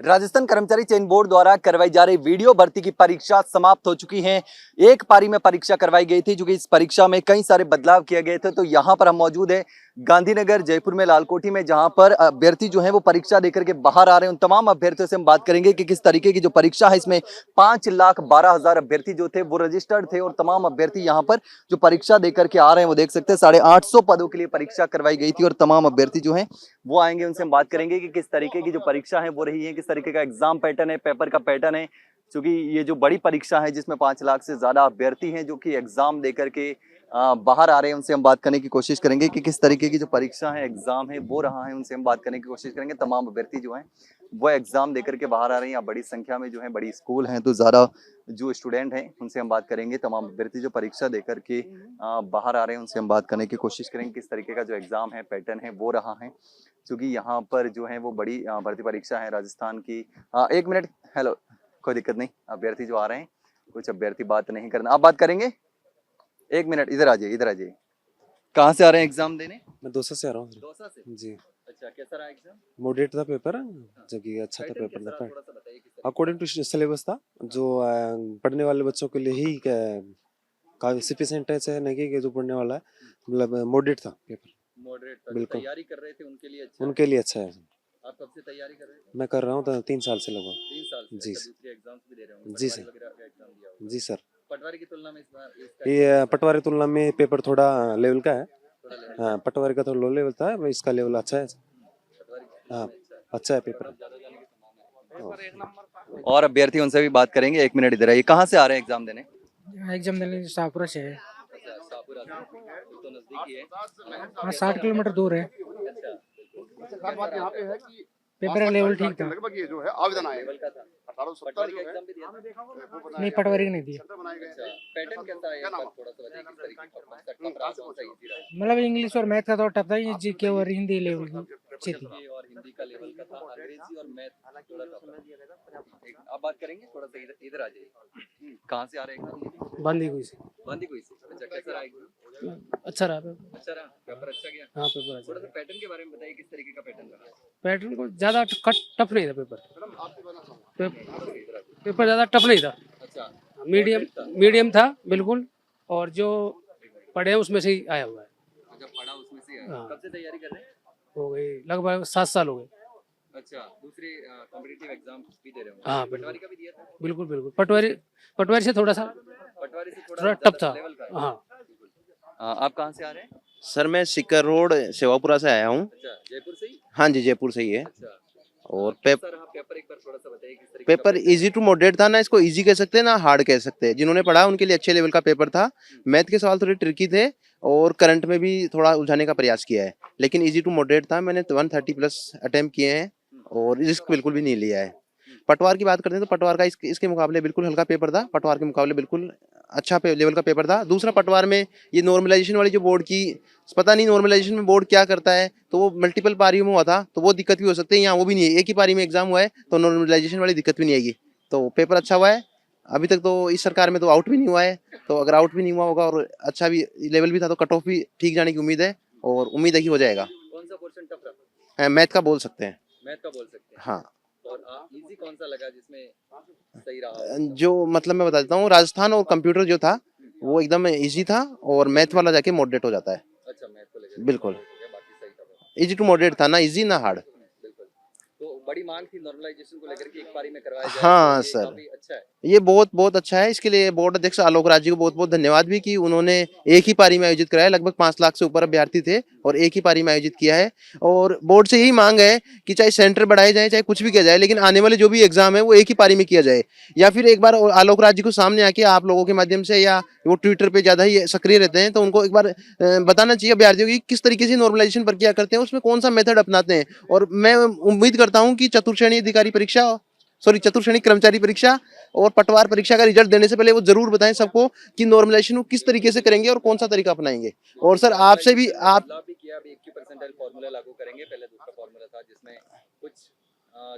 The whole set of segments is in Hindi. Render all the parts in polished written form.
राजस्थान कर्मचारी चयन बोर्ड द्वारा करवाई जा रही वीडियो भर्ती की परीक्षा समाप्त हो चुकी है। एक पारी में परीक्षा करवाई गई थी, जो कि इस परीक्षा में कई सारे बदलाव किए गए थे। तो यहाँ पर हम मौजूद है गांधीनगर जयपुर में लालकोठी में, जहां पर अभ्यर्थी जो है वो परीक्षा देकर के बाहर आ रहे हैं। उन तमाम अभ्यर्थियों से हम बात करेंगे कि किस तरीके की जो परीक्षा है, इसमें 5,12,000 अभ्यर्थी जो थे वो रजिस्टर्ड थे और तमाम अभ्यर्थी यहाँ पर जो परीक्षा देकर के आ रहे हैं वो देख सकते हैं 850 पदों के लिए परीक्षा करवाई गई थी और तमाम अभ्यर्थी जो है वो आएंगे। उनसे हम बात करेंगे कि किस तरीके की जो परीक्षा है वो रही है, किस तरीके का एग्जाम पैटर्न है, पेपर का पैटर्न है। क्योंकि ये जो बड़ी परीक्षा है जिसमें 5 लाख से ज्यादा अभ्यर्थी हैं जो कि एग्जाम देकर के बाहर आ रहे हैं, उनसे हम बात करने की कोशिश करेंगे कि किस तरीके की जो परीक्षा है, एग्जाम है वो रहा है। उनसे हम बात करने की कोशिश करेंगे। तमाम अभ्यर्थी जो हैं वो एग्जाम देकर के बाहर आ रहे हैं, या बड़ी संख्या में जो है बड़ी स्कूल हैं तो ज्यादा जो स्टूडेंट हैं उनसे हम बात करेंगे। तमाम अभ्यर्थी जो परीक्षा देकर के बाहर आ रहे हैं उनसे हम बात करने की कोशिश करेंगे किस तरीके का जो एग्जाम है, पैटर्न है वो रहा है। क्योंकि यहाँ पर जो है वो बड़ी भर्ती परीक्षा है राजस्थान की। एक मिनट, हेलो, कोई दिक्कत नहीं, अभ्यर्थी जो आ रहे हैं, कुछ अभ्यर्थी बात नहीं करना, आप बात करेंगे। एक मिनट, इधर आ जाइए, इधर आ जाइए। कहाँ से आ रहे हैं एग्जाम देने? मैं दौसा से आ रहा हूँ। दौसा से जी। अच्छा, कैसा रहा एग्जाम? मॉडरेट था पेपर, जो कि अच्छा था पेपर था। अकॉर्डिंग टू सिलेबस था, जो पढ़ने वाले बच्चों के लिए ही काफी सफिशिएंट है, नहीं कि जो पढ़ने वाला है, मतलब मॉडरेट था पेपर। मॉडरेट था, बिल्कुल। तैयारी कर रहे थे उनके लिए अच्छा उनके लिए अच्छा है। आप कब से तैयारी कर रहे हैं? मैं कर रहा हूँ 3 साल से लगभग। 3 साल से? जी अच्छा, दूसरे एग्जाम्स भी दे रहे होंगे? जी सर। पटवारी वगैरह का एग्जाम दिया होगा? जी सर। पटवारी की तुलना में इस बार इसका ये पटवारी तुलना में पेपर थोड़ा लेवल का है। थोड़ा लेवल हाँ, पटवारी का थोड़ा लो लेवल था, इसका लेवल अच्छा है। पटवारी की तुलना हाँ, में अच्छा है। अच्छा है पेपर। ज्यादा जाने की संभावना है। और अभ्यर्थी उनसे भी बात करेंगे। एक मिनट, इधर आइए। कहाँ से आ रहे हैं एग्जाम देने? एग्जाम देने शाहपुरा से है। अच्छा, शाहपुरा से, तो नजदीक ही है। हाँ 60 किलोमीटर दूर है। अच्छा, सरकार बात यहाँ पे है कि पेपर का लेवल ठीक था। लगभग ये जो है आवेदन आए लेवल का था। 1870 पटवारी जो का है एग्जाम भी दिया था? वो बनाया नहीं, गया पटवारी है, का नहीं दिया। सेंटर बनाए गए अच्छा, हैं। पैटर्न कैसा है एक क्या नाम बार थोड़ा सा बताइए, किस तरीके का कौन सा टफ रहा, कौन सा इजी रहा? मतलब इंग्लिश और मैथ का थोड़ा टफ था, ये जीके और हिंदी लेवल की अच्छी थी। ये और हिंदी का लेवल का था, अंग्रेजी और मैथ थोड़ा टफ था। आप बात करेंगे थोड़ा सा, इधर इधर आ जाइए। कहाँ से आ रहे हैं? बांदी हुई से। बांदीकुई से। अच्छा, कैसा रहा एग्जाम? अच्छा रहा पेपर। अच्छा रहा, पेपर अच्छा गया? हाँ पेपर अच्छा। थोड़ा सा पैटर्न के बारे में बताइए, किस तरीके का पैटर्न रहा? पैटर्न को ज्यादा टफ नहीं था पेपर। इधर आ पेपर ज्यादा टफ नहीं था, जाइए। अच्छा, मीडियम था बिल्कुल। और जो पढ़े उसमें से ही आया हुआ है। अच्छा, पढ़ा उसमें से है। हाँ। कब से तैयारी कर रहे हैं? हो गई लगभग 7 साल हो गए। अच्छा, दूसरे कॉम्पिटिटिव एग्जाम भी दे रहे हो? हाँ पटवारी का भी दिया था? बिल्कुल बिल्कुल। पटवारी से थोड़ा सा पटवारी से थोड़ा थोड़ा टफ था। लेवल का है। हाँ। आप कहाँ से आ रहे हैं? सर मैं सिकर रोड सेवापुरा से आया हूँ। अच्छा, जयपुर से ही? हाँ जी, जयपुर से ही है। अच्छा, और कैसा रहा पेपर, एक बार थोड़ा सा बताइए किस तरीके का पेपर इजी टू मॉडरेट था ना, इसको इजी कह सकते हैं ना हार्ड कह सकते हैं। जिन्होंने पढ़ा उनके लिए अच्छे लेवल का पेपर था। मैथ के सवाल थोड़े ट्रिकी थे और करंट में भी थोड़ा उलझाने का प्रयास किया है, लेकिन इजी टू मॉडरेट था। मैंने 130 प्लस अटेम्प्ट किए हैं और रिस्क बिल्कुल भी नहीं लिया है। पटवार की बात करते हैं तो पटवार का इसके मुकाबले बिल्कुल हल्का पेपर था। पटवार के मुकाबले बिल्कुल अच्छा लेवल का पेपर था। दूसरा, पटवार में ये नॉर्मलाइजेशन वाली जो बोर्ड की, पता नहीं नॉर्मलाइजेशन में बोर्ड क्या करता है, तो वो मल्टीपल पारियों में हुआ था तो वो दिक्कत भी हो सकती है। यहाँ वो भी नहीं है, एक ही पारी में एग्जाम हुआ है तो नॉर्मलाइजेशन वाली दिक्कत भी नहीं आएगी। तो पेपर अच्छा हुआ है। अभी तक तो इस सरकार में तो आउट भी नहीं हुआ है, तो अगर आउट भी नहीं हुआ होगा और अच्छा भी लेवल भी था तो कट ऑफ भी ठीक जाने की उम्मीद है, और उम्मीद है कि हो जाएगा। कौन सा पोर्शन टफ रहा? मैथ का बोल सकते हैं। मैथ का बोल सकते हैं। हाँ, और इजी कौन सा लगा जिसमें सही रहा? जो मतलब मैं बता देता हूँ, राजस्थान और कंप्यूटर जो था वो एकदम इजी था, और मैथ वाला जाके मॉडरेट हो जाता है। अच्छा, मैथ को लेकर बिल्कुल बाकी सही था? इजी टू मॉडरेट था, ना इजी ना हार्ड। बिल्कुल। तो बड़ी मांग थी नॉर्मलाइजेशन को लेकर के एक पारी में करवाया जाए, हाँ तो ये सर, काफी अच्छा है। ये बहुत बहुत अच्छा है। इसके लिए बोर्ड अध्यक्ष आलोक राज जी को बहुत बहुत धन्यवाद भी कि उन्होंने एक ही पारी में आयोजित कराया। लगभग 5 लाख से ऊपर अभ्यर्थी थे और एक ही पारी में आयोजित किया है। और बोर्ड से यही मांग है कि चाहे सेंटर बढ़ाए जाए, चाहे कुछ भी किया जाए, लेकिन आने वाले जो भी एग्जाम है वो एक ही पारी में किया जाए। या फिर एक बार आलोक राज जी को सामने आके आप लोगों के माध्यम से, या वो ट्विटर पे ज्यादा ही सक्रिय रहते हैं, तो उनको एक बार बताना चाहिए अभ्यर्थियों की किस तरीके से नॉर्मलाइजेशन प्रक्रिया करते हैं, उसमें कौन सा मेथड अपनाते हैं। और मैं उम्मीद करता हूँ कि चतुर्श्रेणी कर्मचारी परीक्षा और पटवार परीक्षा का रिजल्ट देने से पहले वो जरूर बताएं सबको कि नॉर्मलाइजेशन वो किस तरीके से करेंगे और कौन सा तरीका अपनाएंगे। और सर आपसे भी बदलाव भी किया, अभी 21 परसेंटाइल फार्मूला लागू करेंगे। पहले दूसरा फार्मूला था जिसमें कुछ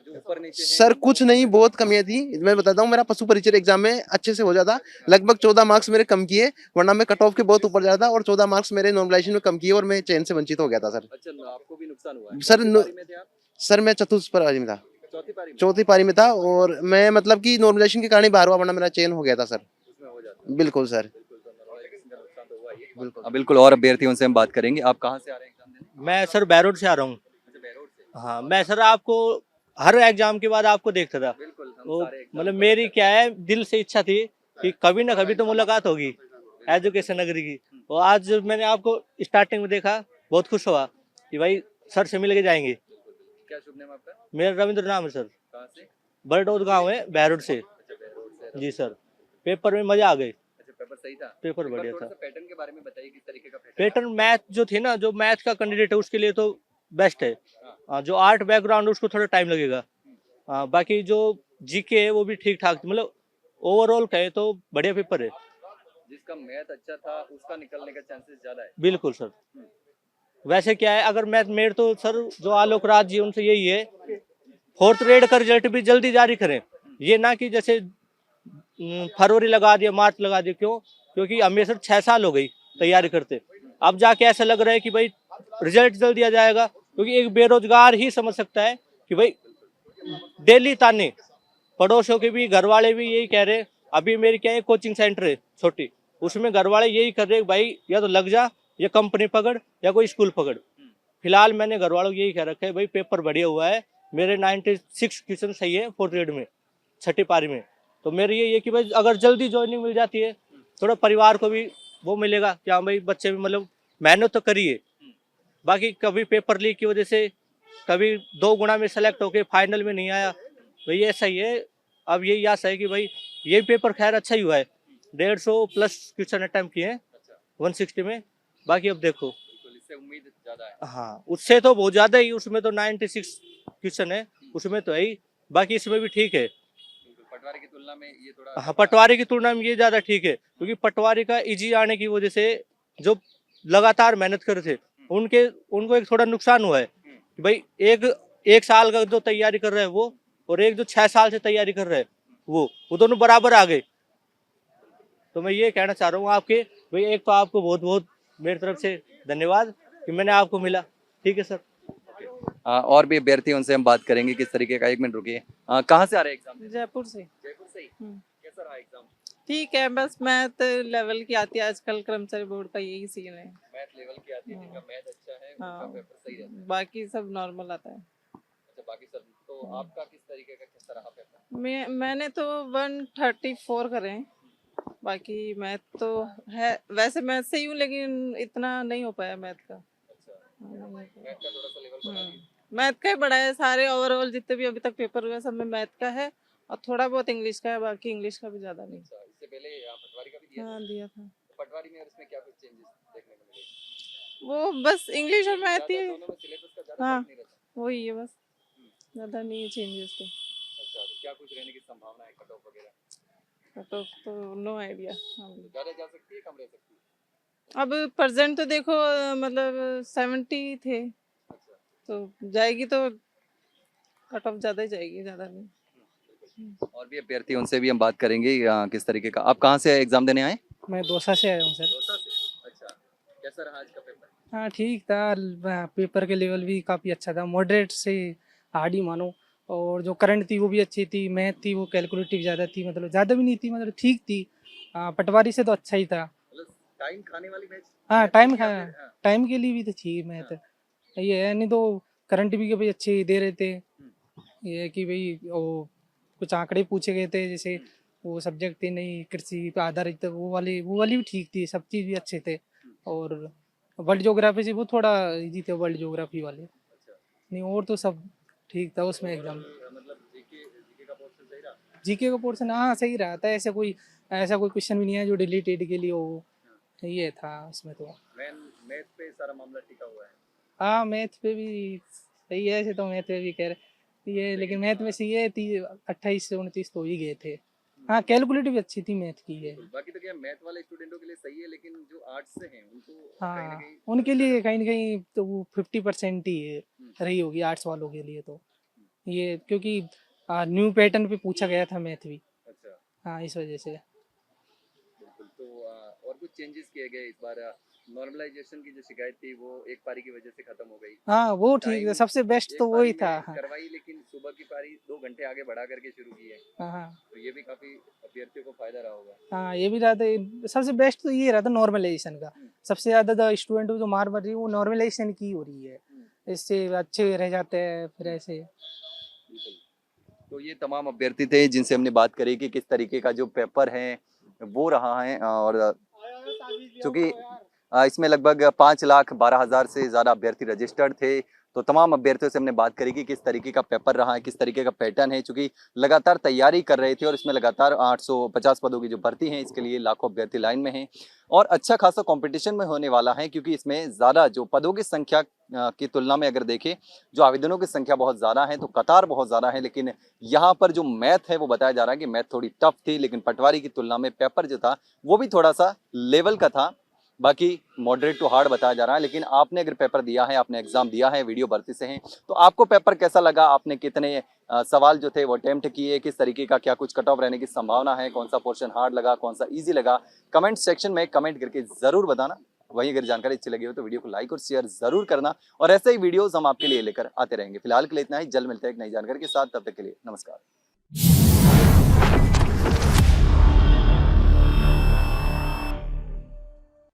जो ऊपर नीचे सर कुछ नहीं, बहुत कमियां थी। मैं बताता हूँ, मेरा पशु परिचय एग्जाम में अच्छे से हो जाता, लगभग 14 मार्क्स मेरे कम किए, वरना मैं कट ऑफ के बहुत ऊपर जाता, और 14 मार्क्स मेरे नॉर्मलाइजेशन में कम किए और मैं चयन से वंचित हो गया था सर। अच्छा, आपको भी नुकसान हुआ है? सर कौन सी पारी में थे आप? सर मैं चतुर्थ पर में था। चौथी पारी में चौथी पारी में था, और मैं मतलब कि नॉर्मलाइजेशन के कारण ही बाहर हुआ, वरना मेरा चयन हो गया था सर। उसमें हो जाता बिल्कुल सर। बिल्कुल, तो नॉर्मलाइजेशन का नुकसान तो हुआ ही है। बिल्कुल। बिल्कुल, और अभ्यर्थियों से हम बात करेंगे। आप कहाँ से आ रहे हैं एग्जाम देने? मैं सर बैरोड से आ रहा हूँ। अच्छा, बहरोड से। हाँ, मैं सर आपको हर एग्जाम के बाद आपको देखता था। बिल्कुल, हम वो सारे एग्जाम मतलब कवर मेरी करते क्या है, दिल से इच्छा थी कि कभी ना कभी तो मुलाकात होगी एजुकेशन नगरी की। और आज जब मैंने आपको स्टार्टिंग में देखा, बहुत खुश हुआ कि भाई सर से मिल के जाएंगे। हैं। क्या शुभ नाम आपका? मेरा रविंद्र नाम है सर। कहाँ से? बरडोद गांव है, बैरोड से। अच्छा, बहरोड से। जी सर, पेपर में मजा आ गई। अच्छा, पेपर सही था? पेपर एक बार बढ़िया थोड़ा था। सा पैटर्न के बारे में बताइए, किस तरीके का पैटर्न? पैटर्न मैथ जो थे ना, जो मैथ का कैंडिडेट है उसके लिए तो बेस्ट है। जो आर्ट बैकग्राउंड है उसको थोड़ा टाइम लगेगा। बाकी जो जीके है वो भी ठीक ठाक, मतलब ओवरऑल कहे तो बढ़िया पेपर है। जिसका मैथ अच्छा था उसका निकलने का चांसेस ज्यादा है। बिल्कुल सर। वैसे क्या है, अगर मैथ मेरे तो सर जो आलोक राज जी उनसे यही है, फोर्थ ग्रेड का रिजल्ट भी जल्दी जारी करें। ये ना कि जैसे फरवरी लगा दिया, मार्च लगा दिया। क्यों? क्योंकि हमें सर 6 साल हो गई तैयारी करते। अब जाके ऐसा लग रहा है कि भाई रिजल्ट जल्दी आ जाएगा, क्योंकि एक बेरोजगार ही समझ सकता है कि भाई डेली ताने, पड़ोसियों के भी, घर वाले भी यही कह रहे। अभी मेरी क्या है, कोचिंग सेंटर है छोटी, उसमें घर वाले यही कर रहे भाई या तो लग जा, या कंपनी पकड़, या कोई स्कूल पकड़। फिलहाल मैंने घर वालों को यही कह रखा है भाई पेपर बढ़िया हुआ है, मेरे 96 क्वेश्चन सही है फोर्थ ग्रेड में, छठी पारी में। तो मेरी ये कि भाई अगर जल्दी ज्वाइनिंग मिल जाती है, थोड़ा परिवार को भी वो मिलेगा कि हाँ भाई बच्चे भी मतलब मेहनत तो करिए। बाकी कभी पेपर लीक की वजह से कभी 2 गुना में सेलेक्ट होके फाइनल में नहीं आया, भाई ऐसा ही है। अब यही आशा है कि भाई ये पेपर खैर अच्छा ही हुआ है। 150 प्लस क्वेश्चन अटेम्प्ट किए हैं 160 में। बाकी अब देखो। बिल्कुल, इससे उम्मीद ज्यादा है। हाँ, उससे तो बहुत ज्यादा ही, उसमें तो 96 क्वेश्चन है, उसमें तो है ही। बाकी इसमें भी ठीक है। बिल्कुल, पटवारी की तुलना में ये थोड़ा हाँ, पटवारी की तुलना में ये ज्यादा ठीक है, क्योंकि पटवारी का इजी आने की वजह से जो लगातार मेहनत कर रहे थे उनको एक थोड़ा नुकसान हुआ है कि भाई एक साल का जो तैयारी कर रहे हैं वो, और एक जो 6 साल से तैयारी कर रहे हैं वो दोनों बराबर आ गए। तो मैं ये कहना चाह रहा हूँ आपके भाई, एक तो आपको बहुत बहुत मेरी तरफ से धन्यवाद कि मैंने आपको मिला। ठीक है सर। और भी अभ्यर्थी हैं, उनसे हम बात करेंगे किस तरीके का। 1 मिनट रुकिए। कहाँ से आ रहे हैं एग्जाम? जयपुर से। जयपुर से ही। कैसा रहा एग्जाम? ठीक है, बस मैथ लेवल की आती है आजकल, कर्मचारी बोर्ड का यही सीन है। मैथ लेवल की आती है, जिनका मैथ अच्छा है उनका हाँ, पेपर सही रहता है। बाकी सब नॉर्मल आता है। अच्छा, बाकी सब तो आपका किस तरीके का, किस तरह पेपर? मैंने तो 134 करे हैं। बाकी मैथ तो है, वैसे मैथ से ही हूँ, लेकिन इतना नहीं हो पाया मैथ का। अच्छा, हाँ, मैथ का थोड़ा सा लेवल बढ़ा दिया। मैथ का ही बड़ा है। सारे ओवरऑल जितने भी अभी तक पेपर हुए सब में मैथ का है, और थोड़ा बहुत इंग्लिश का है, बाकी इंग्लिश का भी ज्यादा नहीं। अच्छा, इससे पहले पटवारी का भी दिया हाँ, था? दिया था। तो पटवारी में और इसमें क्या कुछ चेंजेस देखने को मिले? वो बस इंग्लिश और मैथ ही है। दोनों में सिलेबस का ज्यादा हाँ, फर्क नहीं रहता? वही है बस, ज्यादा नहीं है चेंजेस तो। अच्छा, तो क्या कुछ रहने की संभावना है, कट ऑफ वगैरह? कट ऑफ तो नो आइडिया। ज्यादा जा सकती है, कम रह सकती है? अब प्रेजेंट तो देखो मतलब 70 थे, अच्छा, तो जाएगी तो कट ऑफ ज्यादा ही जाएगी, ज्यादा नहीं। और भी अभ्यर्थी, उनसे भी हम बात करेंगे किस तरीके का। आप कहाँ से एग्जाम देने आए? मैं दौसा से आया हूँ सर। दौसा से। अच्छा, कैसा रहा आज का पेपर? हाँ ठीक था, पेपर के लेवल भी काफ़ी अच्छा था, मॉडरेट से हार्ड ही मानो। और जो करंट थी वो भी अच्छी थी, मैथ थी वो कैलकुलेटिव ज़्यादा थी, मतलब ज़्यादा भी नहीं थी, मतलब ठीक थी। पटवारी से तो अच्छा ही था। मतलब टाइम खाने वाली मैच? हाँ, टाइम खा, हाँ। टाइम के लिए भी तो चाहिए मैथ। ये है, नहीं तो करंट भी के भाई अच्छे दे रहे थे। ये है कि भाई वो कुछ आंकड़े पूछे गए थे, जैसे वो सब्जेक्ट थे नहीं कृषि पे आधारित, वो वाली भी ठीक थी, सब चीज़ भी अच्छे थे। और वर्ल्ड ज्योग्राफी से वो थोड़ा इजी थे, वर्ल्ड ज्योग्राफी वाले। नहीं और तो सब ठीक था उसमें एग्जाम। मतलब जीके का पोर्शन सही रहा? जीके का पोर्शन हाँ सही रहा था, ऐसा कोई क्वेश्चन भी नहीं है जो डिलीटेड के लिए हो। ये था उसमें तो। मैथ पे सारा मामला टिका हुआ है। हाँ, मैथ पे भी सही है, ऐसे तो मैथ पे भी कह रहे ये, लेकिन मैथ में से ये 28 से 29 तो ही गए थे। हाँ, कैलकुलेटिव भी अच्छी थी मैथ की ये। बाकी तो क्या मैथ वाले स्टूडेंटों के लिए सही है, लेकिन जो आर्ट्स से हैं उनको कहीं ना हाँ, कहीं उनके लिए कहीं ना कहीं तो वो 50% ही है, रही होगी आर्ट्स वालों के लिए तो। ये क्योंकि न्यू पैटर्न पे पूछा गया था मैथ भी। अच्छा, हाँ, इस वजह से। बिल्कुल। तो और कुछ चेंजेस किए गए इस बार नॉर्मलाइजेशन की जो शिकायत थी वो एक पारी की वजह से खत्म हो गई। हाँ वो ठीक है, टाइम सबसे बेस्ट एक तो पारी वही था। में हाँ करवाई, लेकिन सुबह की पारी 2 घंटे आगे बढ़ा करके शुरू की है, हाँ हाँ तो ये भी काफी अभ्यर्थियों को फायदा रहा होगा। हाँ, ये भी रहता, सबसे बेस्ट तो ये रहता नॉर्मलाइजेशन का। सबसे ज्यादा तो स्टूडेंट जो मार पड़ रही है वो नॉर्मलाइजेशन की हो रही है, इससे अच्छे रह जाते हैं फिर ऐसे। तो ये तमाम अभ्यर्थी थे जिनसे हमने बात करी कि किस तरीके का जो पेपर है वो रहा है, और चूंकि इसमें लगभग 5,12,000 से ज़्यादा अभ्यर्थी रजिस्टर्ड थे, तो तमाम अभ्यर्थियों से हमने बात करी कि किस तरीके का पेपर रहा है, किस तरीके का पैटर्न है, चूंकि लगातार तैयारी कर रहे थे और इसमें लगातार 850 पदों की जो भर्ती है इसके लिए लाखों अभ्यर्थी लाइन में हैं और अच्छा खासा कंपटीशन में होने वाला है, क्योंकि इसमें ज़्यादा जो पदों की संख्या की तुलना में अगर देखें, जो आवेदनों की संख्या बहुत ज़्यादा है तो कतार बहुत ज़्यादा है, लेकिन यहाँ पर जो मैथ है वो बताया जा रहा है कि मैथ थोड़ी टफ थी, लेकिन पटवारी की तुलना में पेपर जो था वो भी थोड़ा सा लेवल का था। बाकी मॉडरेट टू हार्ड बताया जा रहा है, लेकिन आपने अगर पेपर दिया है, आपने एग्जाम दिया है, वीडियो भर्ती से हैं, तो आपको पेपर कैसा लगा? आपने कितने सवाल जो थे वो अटेम्प्ट किए, किस तरीके का क्या कुछ कट ऑफ रहने की संभावना है, कौन सा पोर्शन हार्ड लगा, कौन सा इजी लगा? कमेंट सेक्शन में कमेंट करके जरूर बताना। वहीं अगर जानकारी अच्छी लगी हो तो वीडियो को लाइक और शेयर जरूर करना, और ऐसे ही वीडियोस हम आपके लिए लेकर आते रहेंगे। फिलहाल के लिए इतना ही, जल्द मिलते हैं एक नई जानकारी के साथ, तब तक के लिए नमस्कार।